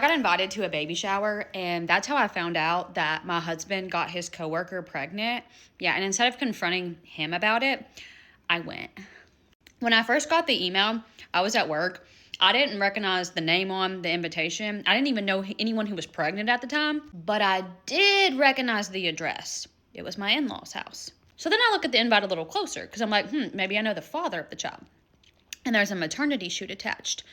got invited to a baby shower, and that's how I found out that my husband got his coworker pregnant. Yeah, and instead of confronting him about it, I went. When I first got the email, I was at work. I didn't recognize the name on the invitation. I didn't even know anyone who was pregnant at the time, but I did recognize the address. It was my in-laws' house. So then I look at the invite a little closer because I'm like, maybe I know the father of the child. And there's a maternity chute attached.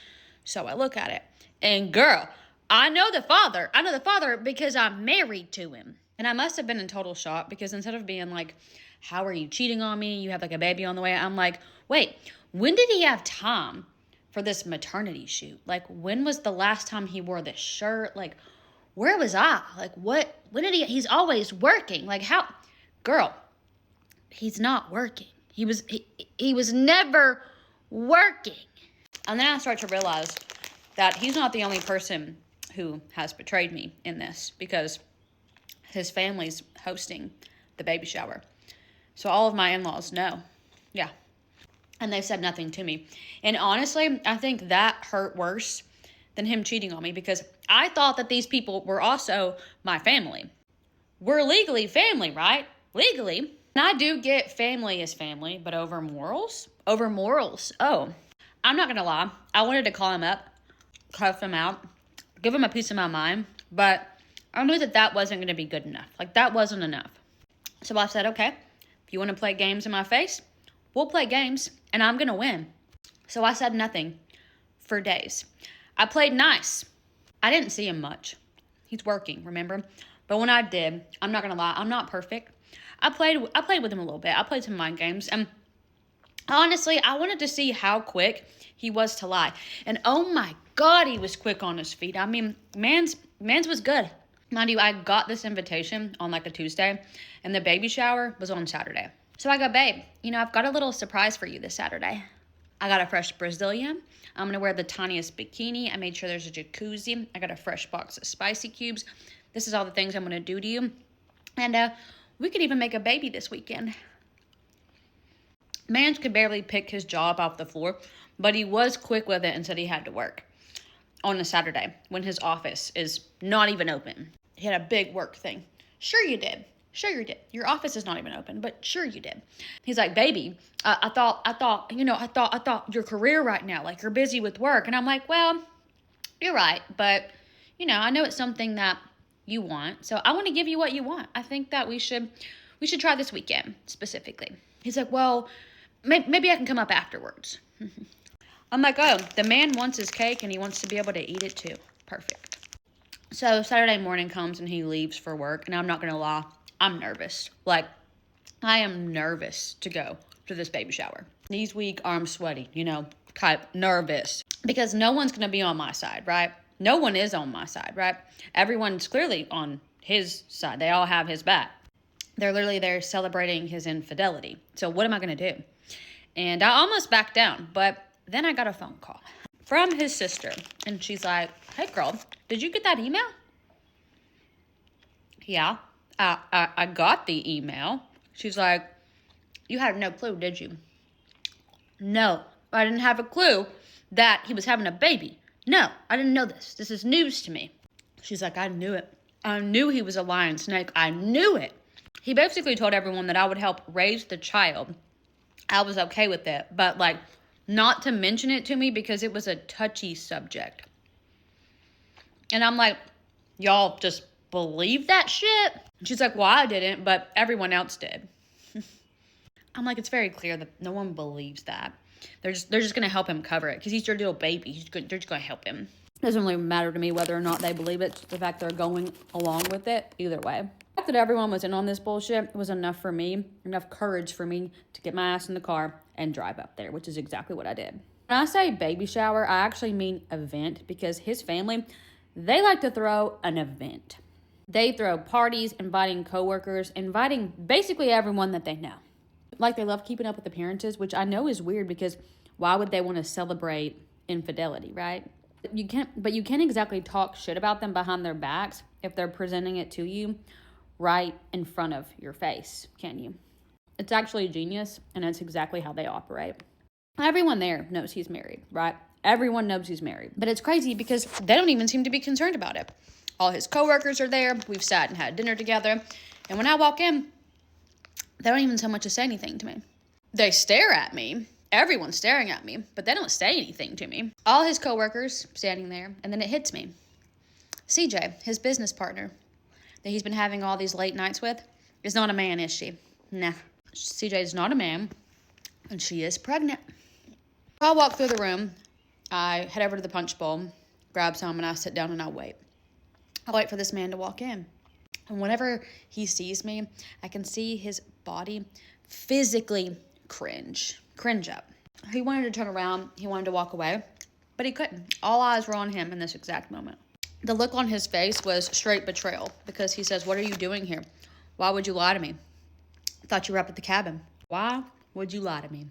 So I look at it, and girl, I know the father. I know the father because I'm married to him. And I must have been in total shock because instead of being like, how are you cheating on me? You have like a baby on the way. I'm like, wait, when did he have time for this maternity shoot? Like, when was the last time he wore this shirt? Like, where was I? Like, what? When did he's always working. Like, how? Girl, he's not working. He was never working. And then I start to realize that he's not the only person who has betrayed me in this because his family's hosting the baby shower. So all of my in-laws know. Yeah. And they've said nothing to me. And honestly, I think that hurt worse than him cheating on me because I thought that these people were also my family. We're legally family, right? Legally. And I do get family is family, but over morals? Over morals. Oh, I'm not going to lie. I wanted to call him up, cuff him out, give him a piece of my mind, but I knew that that wasn't going to be good enough. Like, that wasn't enough. So I said, okay, if you want to play games in my face, we'll play games, and I'm going to win. So I said nothing for days. I played nice. I didn't see him much. He's working, remember? But when I did, I'm not going to lie, I'm not perfect. I played with him a little bit. I played some mind games, and honestly, I wanted to see how quick he was to lie. And oh my God, he was quick on his feet. I mean, man's was good. Mind you, I got this invitation on like a Tuesday, and the baby shower was on Saturday. So I go, babe, I've got a little surprise for you this Saturday. I got a fresh Brazilian. I'm going to wear the tiniest bikini. I made sure there's a jacuzzi. I got a fresh box of spicy cubes. This is all the things I'm going to do to you. And we could even make a baby this weekend. Man could barely pick his jaw up off the floor, but he was quick with it and said he had to work on a Saturday when his office is not even open. He had a big work thing. Sure you did. Sure you did. Your office is not even open, but sure you did. He's like, baby, I thought your career right now, like you're busy with work. And I'm like, well, you're right. But, I know it's something that you want. So I want to give you what you want. I think that we should try this weekend specifically. He's like, well, maybe I can come up afterwards. I'm like, oh, the man wants his cake and he wants to be able to eat it too. Perfect. So Saturday morning comes and he leaves for work. And I'm not going to lie, I'm nervous. Like, I am nervous to go to this baby shower. Knees weak, arms sweaty, type nervous. Because no one's going to be on my side, right? No one is on my side, right? Everyone's clearly on his side. They all have his back. They're literally there celebrating his infidelity. So what am I going to do? And I almost backed down, but then I got a phone call from his sister. And she's like, hey, girl, did you get that email? Yeah, I got the email. She's like, you had no clue, did you? No, I didn't have a clue that he was having a baby. No, I didn't know this. This is news to me. She's like, I knew it. I knew he was a lying snake. I knew it. He basically told everyone that I would help raise the child. I was okay with it, but not to mention it to me because it was a touchy subject. And I'm like, y'all just believe that shit? She's like, well, I didn't, but everyone else did. I'm like, it's very clear that no one believes that. They're just going to help him cover it because he's their little baby. They're just going to help him. It doesn't really matter to me whether or not they believe it. It's the fact they're going along with it either way. The fact that everyone was in on this bullshit was enough for me, enough courage for me to get my ass in the car and drive up there, which is exactly what I did. When I say baby shower, I actually mean event because his family, they like to throw an event. They throw parties, inviting coworkers, inviting basically everyone that they know. Like they love keeping up with appearances, which I know is weird because why would they want to celebrate infidelity, right? You can't exactly talk shit about them behind their backs if they're presenting it to you right in front of your face, can you? It's actually genius, and that's exactly how they operate. Everyone there knows he's married, right? Everyone knows he's married. But it's crazy because they don't even seem to be concerned about it. All his coworkers are there. We've sat and had dinner together. And when I walk in, they don't even so much as say anything to me. They stare at me. Everyone's staring at me, but they don't say anything to me. All his coworkers standing there, and then it hits me. CJ, his business partner, that he's been having all these late nights with, is not a man, is she? Nah. CJ is not a man, and she is pregnant. I walk through the room. I head over to the punch bowl, grab some, and I sit down and I wait. I wait for this man to walk in. And whenever he sees me, I can see his body physically cringe up. He wanted to turn around. He wanted to walk away, but he couldn't. All eyes were on him in this exact moment. The look on his face was straight betrayal because he says, "What are you doing here? Why would you lie to me? I thought you were up at the cabin. Why would you lie to me?"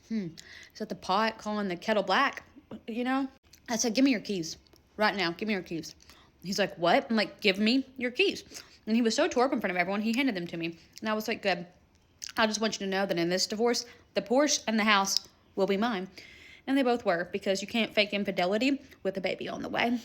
Is that the pot calling the kettle black? I said, "Give me your keys right now. Give me your keys." He's like, "What?" I'm like, "Give me your keys." And he was so tore up in front of everyone, he handed them to me. And I was like, "Good. I just want you to know that in this divorce, the Porsche and the house will be mine." And they both were, because you can't fake infidelity with a baby on the way.